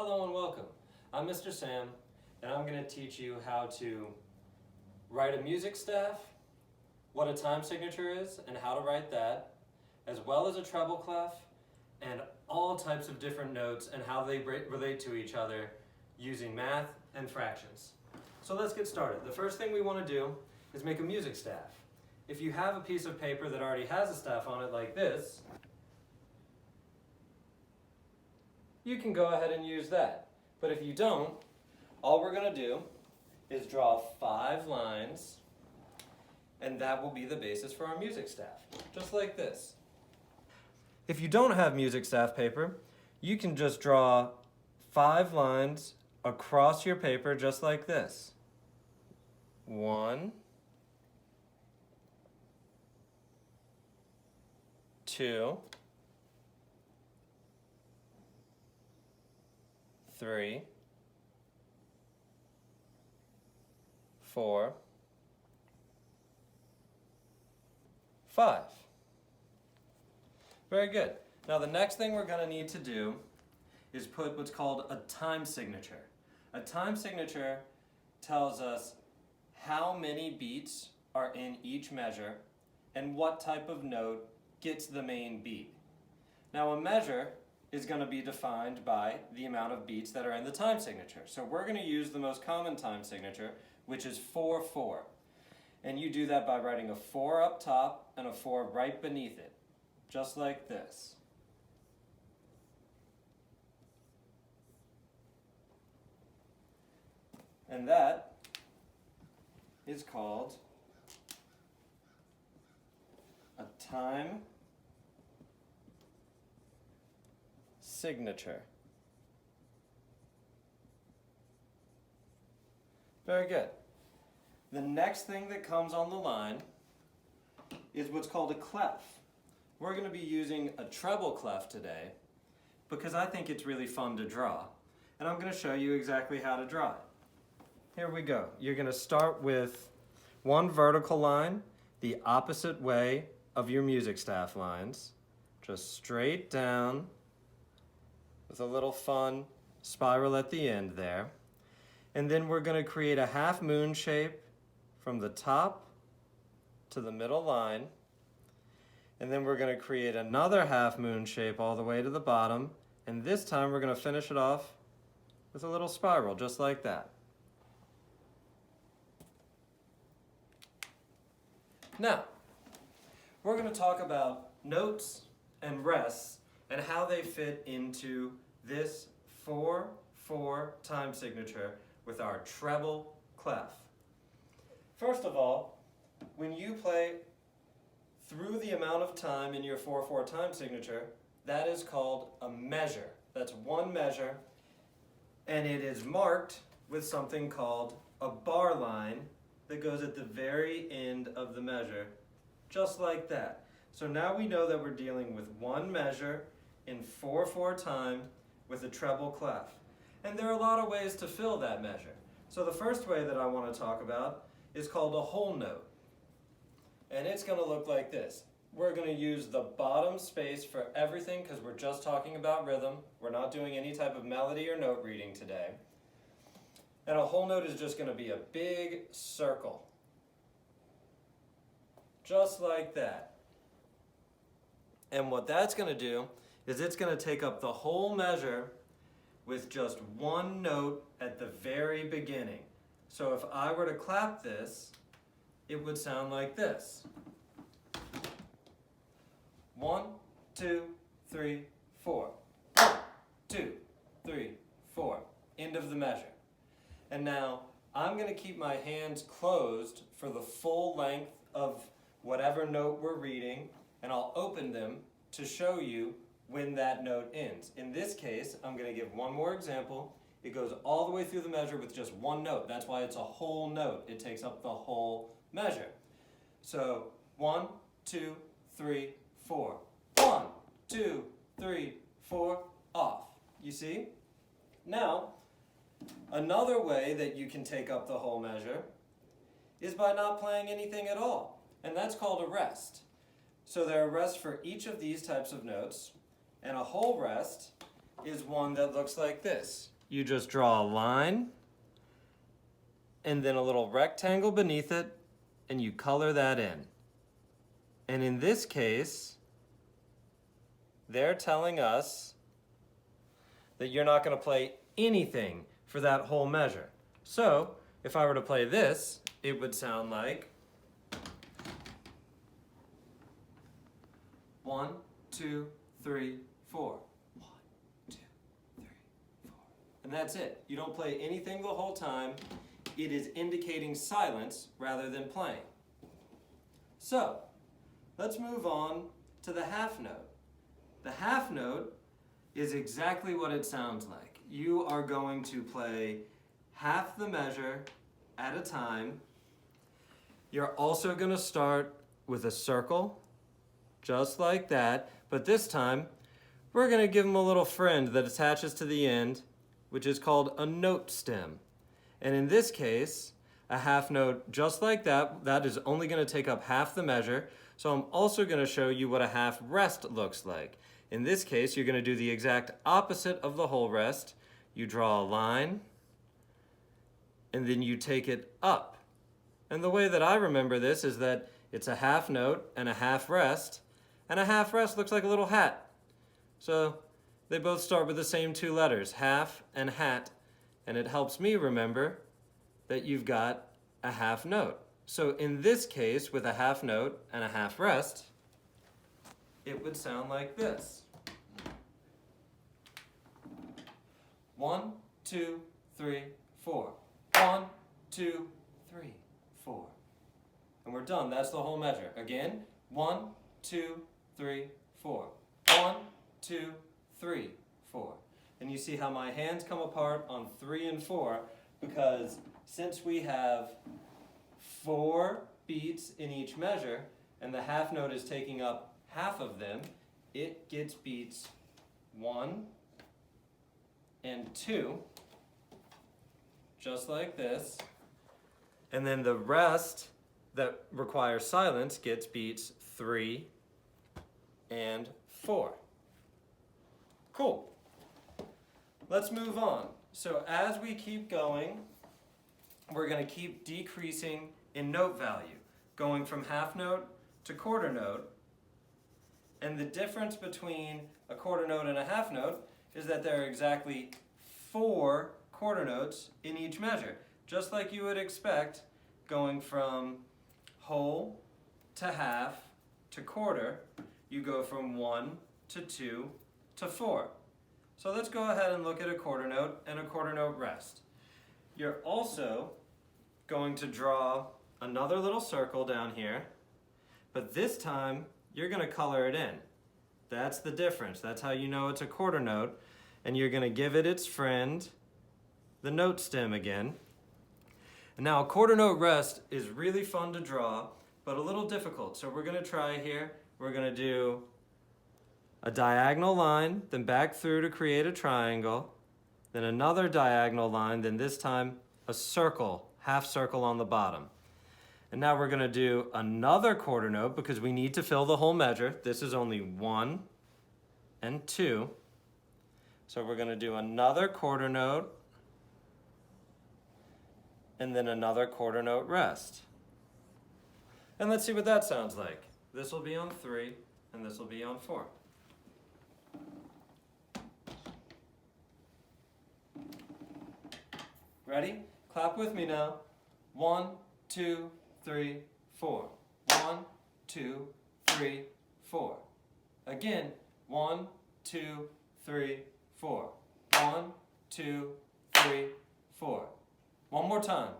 Hello and welcome. I'm Mr. Sam, and I'm going to teach you how to write a music staff, what a time signature is, and how to write that, as well as a treble clef, and all types of different notes and how they relate to each other using math and fractions. So let's get started. The first thing we want to do is make a music staff. If you have a piece of paper that already has a staff on it like this, you can go ahead and use that. But if you don't, all we're going to do is draw 5 lines, and that will be the basis for our music staff, just like this. If you don't have music staff paper, you can just draw 5 lines across your paper just like this. 1, 2, 3, 4, 5. Very good. Now the next thing we're going to need to do is put what's called a time signature. A time signature tells us how many beats are in each measure and what type of note gets the main beat. Now a measure is going to be defined by the amount of beats that are in the time signature. So we're going to use the most common time signature, which is 4-4. And you do that by writing a 4 up top and a 4 right beneath it, just like this. And that is called a time signature. Very good. The next thing that comes on the line is what's called a clef. We're going to be using a treble clef today because I think it's really fun to draw. And I'm going to show you exactly how to draw it. Here we go. You're going to start with one vertical line the opposite way of your music staff lines. Just straight down with a little fun spiral at the end there. And then we're going to create a half moon shape from the top to the middle line. And then we're going to create another half moon shape all the way to the bottom. And this time we're going to finish it off with a little spiral, just like that. Now, we're going to talk about notes and rests and how they fit into this 4-4 time signature with our treble clef. First of all, when you play through the amount of time in your 4-4 time signature, that is called a measure. That's one measure, and it is marked with something called a bar line that goes at the very end of the measure, just like that. So now we know that we're dealing with one measure in 4-4 time with a treble clef. And there are a lot of ways to fill that measure. So the first way that I want to talk about is called a whole note. And it's going to look like this. We're going to use the bottom space for everything because we're just talking about rhythm. We're not doing any type of melody or note reading today. And a whole note is just going to be a big circle. Just like that. And what that's going to do is it's going to take up the whole measure with just one note at the very beginning. So if I were to clap this, it would sound like this. 1, 2, 3, 4. 1, 2, 3, 4. End of the measure. And now I'm going to keep my hands closed for the full length of whatever note we're reading, and I'll open them to show you when that note ends. In this case, I'm going to give one more example. It goes all the way through the measure with just one note. That's why it's a whole note. It takes up the whole measure. So 1, 2, 3, 4. 1, 2, 3, 4, off. You see? Now, another way that you can take up the whole measure is by not playing anything at all. And that's called a rest. So there are rests for each of these types of notes, and a whole rest is one that looks like this. You just draw a line and then a little rectangle beneath it, and you color that in. And in this case, they're telling us that you're not going to play anything for that whole measure. So, if I were to play this, it would sound like 1, 2, 3, 4. 1, 2, 3, 4. And that's it. You don't play anything the whole time. It is indicating silence rather than playing. So, let's move on to the half note. The half note is exactly what it sounds like. You are going to play half the measure at a time. You're also going to start with a circle, just like that, but this time we're going to give them a little friend that attaches to the end, which is called a note stem. And in this case, a half note just like that, that is only going to take up half the measure. So I'm also going to show you what a half rest looks like. In this case, you're going to do the exact opposite of the whole rest. You draw a line, and then you take it up. And the way that I remember this is that it's a half note and a half rest looks like a little hat. So they both start with the same two letters, half and hat, and it helps me remember that you've got a half note. So in this case, with a half note and a half rest, it would sound like this. 1, 2, 3, 4. 1, 2, 3, 4. And we're done. That's the whole measure. Again, 1, 2, 3, 4. 1, 2, 3, 4. And you see how my hands come apart on 3 and 4 because since we have 4 beats in each measure and the half note is taking up half of them, it gets beats 1 and 2, just like this. And then the rest that requires silence gets beats 3 and 4. Cool. Let's move on. So as we keep going, we're going to keep decreasing in note value, going from half note to quarter note. And the difference between a quarter note and a half note is that there are exactly 4 quarter notes in each measure, just like you would expect going from whole to half to quarter. You go from 1 to 2 to 4. So let's go ahead and look at a quarter note and a quarter note rest. You're also going to draw another little circle down here, but this time you're going to color it in. That's the difference. That's how you know it's a quarter note. And you're going to give it its friend, the note stem again. And now a quarter note rest is really fun to draw, but a little difficult. So we're going to try here. We're going to do a diagonal line, then back through to create a triangle, then another diagonal line, then this time a circle, half circle on the bottom. And now we're going to do another quarter note because we need to fill the whole measure. This is only 1 and 2. So we're going to do another quarter note and then another quarter note rest. And let's see what that sounds like. This will be on 3 and this will be on 4. Ready? Clap with me now. 1, 2, 3, 4. 1, 2, 3, 4. Again, 1, 2, 3, 4. 1, 2, 3, 4. One more time.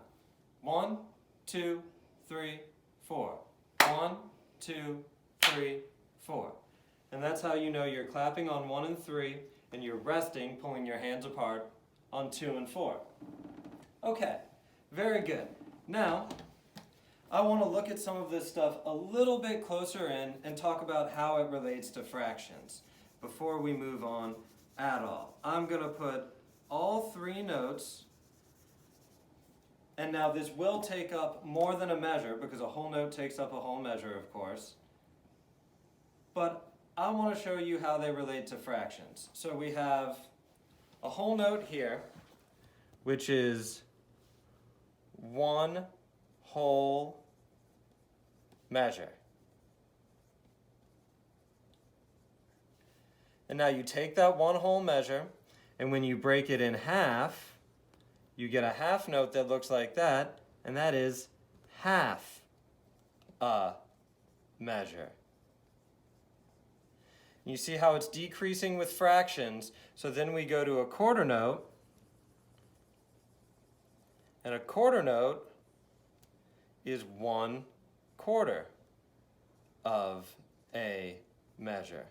1, 2, 3, 4. 1, 2, 3, 4. And that's how you know you're clapping on 1 and 3 and you're resting, pulling your hands apart on 2 and 4. Okay, very good. Now, I want to look at some of this stuff a little bit closer in and talk about how it relates to fractions before we move on at all. I'm going to put all 3 notes, and now this will take up more than a measure because a whole note takes up a whole measure, of course. But I want to show you how they relate to fractions. So we have a whole note here, which is one whole measure. And now you take that one whole measure, and when you break it in half, you get a half note that looks like that, and that is half a measure. You see how it's decreasing with fractions, so then we go to a quarter note, and a quarter note is 1/4 of a measure.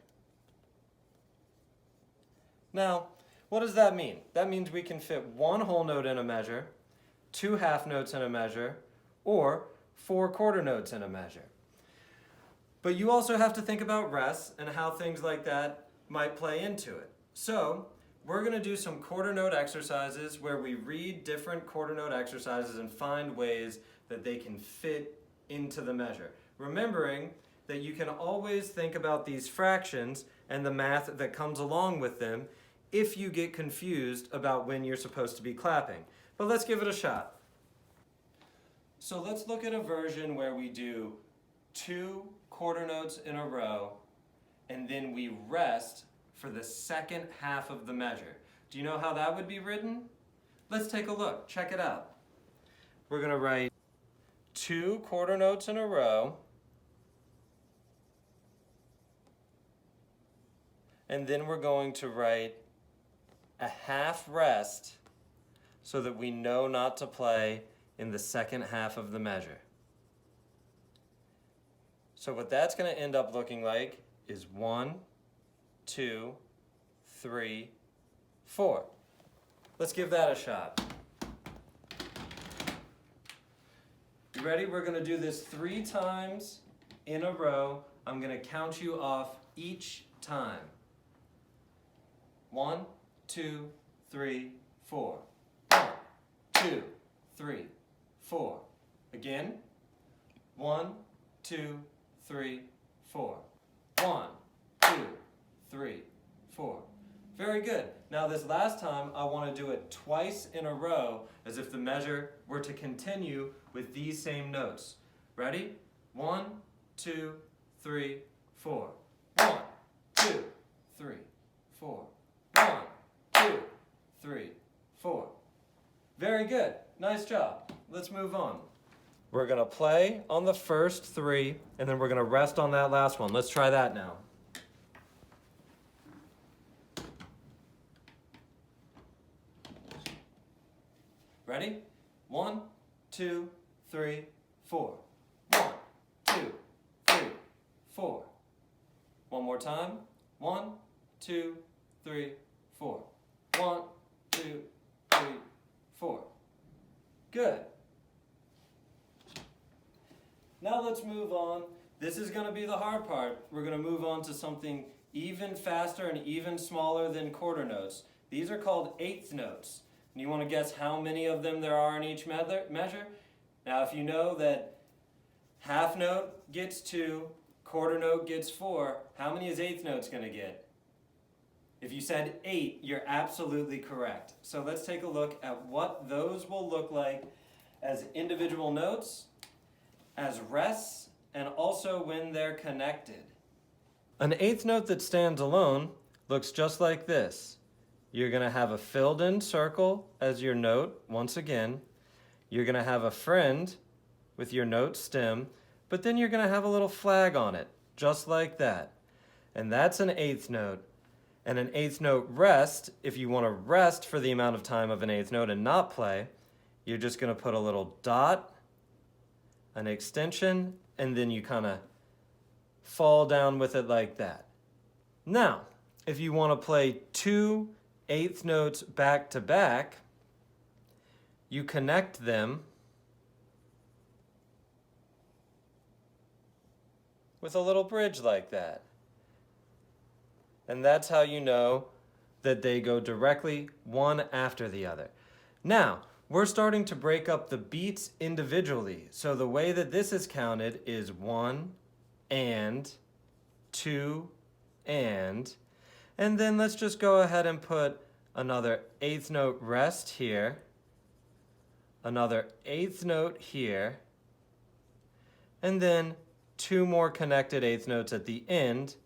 Now, what does that mean? That means we can fit one whole note in a measure, 2 half notes in a measure, or 4 quarter notes in a measure. But you also have to think about rests and how things like that might play into it. So, we're going to do some quarter note exercises where we read different quarter note exercises and find ways that they can fit into the measure. Remembering that you can always think about these fractions and the math that comes along with them if you get confused about when you're supposed to be clapping. But let's give it a shot. So let's look at a version where we do 2 quarter notes in a row and then we rest for the second half of the measure. Do you know how that would be written? Let's take a look. Check it out. We're going to write 2 quarter notes in a row, and then we're going to write a half rest so that we know not to play in the second half of the measure. So what that's going to end up looking like is 1, 2, 3, 4. Let's give that a shot. You ready? We're going to do this 3 times in a row. I'm going to count you off each time. 1, 2, 3, 4. 1, 2, 3, 4. Again. 1, 2, 3, 4. 1, 2, 3, 4. Very good. Now this last time, I want to do it twice in a row as if the measure were to continue with these same notes. Ready? 1, 2, 3, 4. 1, 2, 3, 4. 1, 2, 3, 4. Very good. Nice job. Let's move on. We're going to play on the first 3, and then we're going to rest on that last one. Let's try that now. Ready? 1, 2, 3, 4. 1, 2, 3, 4. One more time. 1, 2, 3, 4. 1, 2, 3, 4. Good. Now let's move on. This is going to be the hard part. We're going to move on to something even faster and even smaller than quarter notes. These are called eighth notes. And you want to guess how many of them there are in each measure? Now if you know that half note gets 2, quarter note gets 4, how many is eighth notes going to get? If you said 8, you're absolutely correct. So let's take a look at what those will look like as individual notes, as rests, and also when they're connected. An eighth note that stands alone looks just like this. You're going to have a filled in circle as your note, once again. You're going to have a friend with your note stem, but then you're going to have a little flag on it, just like that. And that's an eighth note. And an eighth note rest, if you want to rest for the amount of time of an eighth note and not play, you're just going to put a little dot, an extension, and then you kind of fall down with it like that. Now, if you want to play 2 eighth notes back to back, you connect them with a little bridge like that. And that's how you know that they go directly one after the other. Now, we're starting to break up the beats individually. So the way that this is counted is 1 and 2 and then let's just go ahead and put another eighth note rest here, another eighth note here, and then 2 more connected eighth notes at the end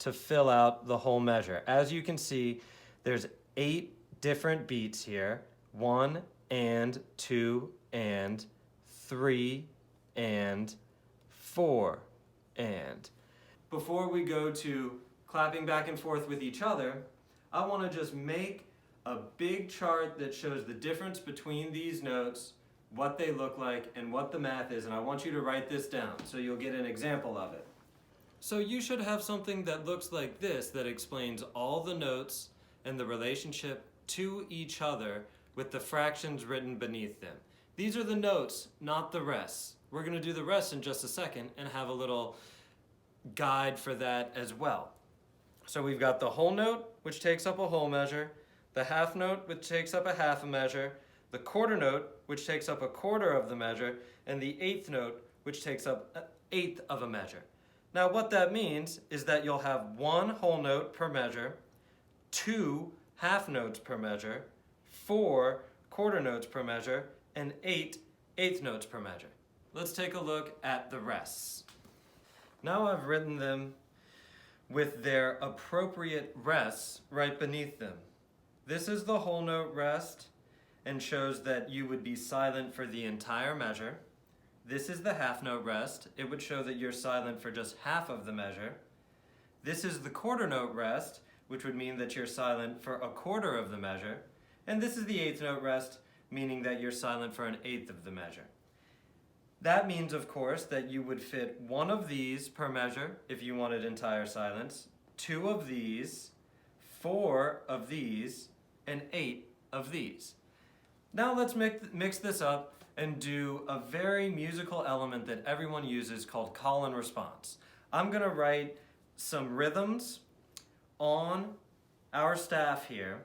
to fill out the whole measure. As you can see, there's 8 different beats here. 1 and 2 and 3 and 4 and. Before we go to clapping back and forth with each other, I want to just make a big chart that shows the difference between these notes, what they look like, and what the math is, and I want you to write this down so you'll get an example of it. So you should have something that looks like this that explains all the notes and the relationship to each other with the fractions written beneath them. These are the notes, not the rests. We're going to do the rest in just a second and have a little guide for that as well. So we've got the whole note, which takes up a whole measure, the half note, which takes up a half a measure, the quarter note, which takes up a quarter of the measure, and the eighth note, which takes up an eighth of a measure. Now what that means is that you'll have 1 whole note per measure, 2 half notes per measure, 4 quarter notes per measure, and 8 eighth notes per measure. Let's take a look at the rests. Now I've written them with their appropriate rests right beneath them. This is the whole note rest and shows that you would be silent for the entire measure. This is the half note rest. It would show that you're silent for just half of the measure. This is the quarter note rest, which would mean that you're silent for a quarter of the measure. And this is the eighth note rest, meaning that you're silent for an eighth of the measure. That means, of course, that you would fit 1 of these per measure if you wanted entire silence, 2 of these, 4 of these, and 8 of these. Now let's mix this up and do a very musical element that everyone uses called call and response. I'm going to write some rhythms on our staff here.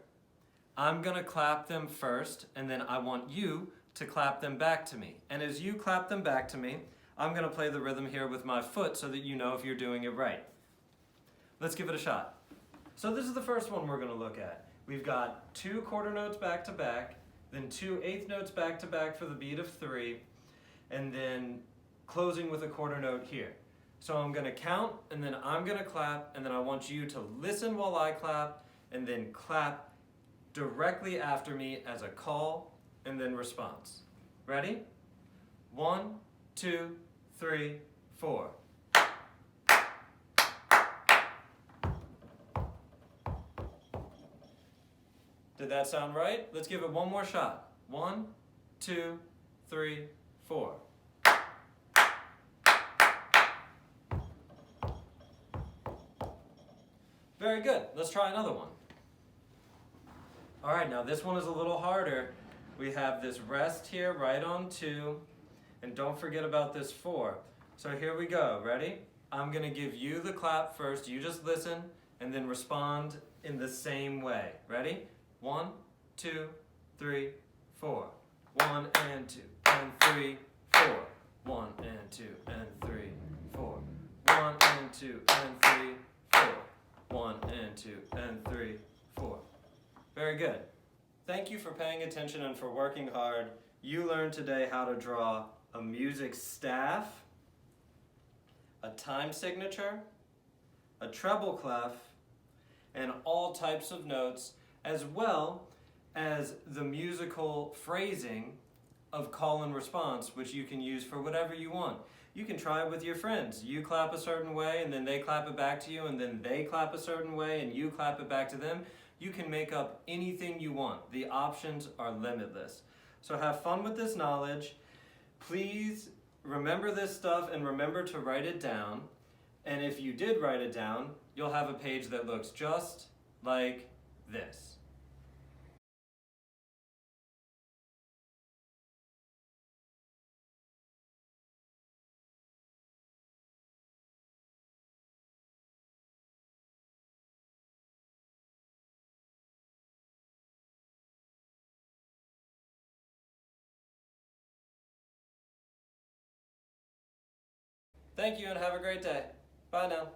I'm going to clap them first, and then I want you to clap them back to me. And as you clap them back to me, I'm going to play the rhythm here with my foot so that you know if you're doing it right. Let's give it a shot. So this is the first one we're going to look at. We've got 2 quarter notes back to back, then 2 eighth notes back to back for the beat of 3, and then closing with a quarter note here. So I'm going to count, and then I'm going to clap, and then I want you to listen while I clap, and then clap directly after me as a call, and then response. Ready? 1, 2, 3, 4. Did that sound right? Let's give it one more shot. 1, 2, 3, 4. Very good. Let's try another one. All right, now this one is a little harder. We have this rest here right on 2, and don't forget about this 4. So here we go. Ready? I'm going to give you the clap first. You just listen and then respond in the same way. Ready? 1, 2, 3, 4. 1 and 2 and 3, 4. 1 and 2 and 3, 4. 1 and 2 and 3, 4. 1 and 2 and 3, 4. Very good. Thank you for paying attention and for working hard. You learned today how to draw a music staff, a time signature, a treble clef, and all types of notes, as well as the musical phrasing of call and response, which you can use for whatever you want. You can try it with your friends. You clap a certain way, and then they clap it back to you, and then they clap a certain way, and you clap it back to them. You can make up anything you want. The options are limitless. So have fun with this knowledge. Please remember this stuff and remember to write it down. And if you did write it down, you'll have a page that looks just like this. Thank you and have a great day. Bye now.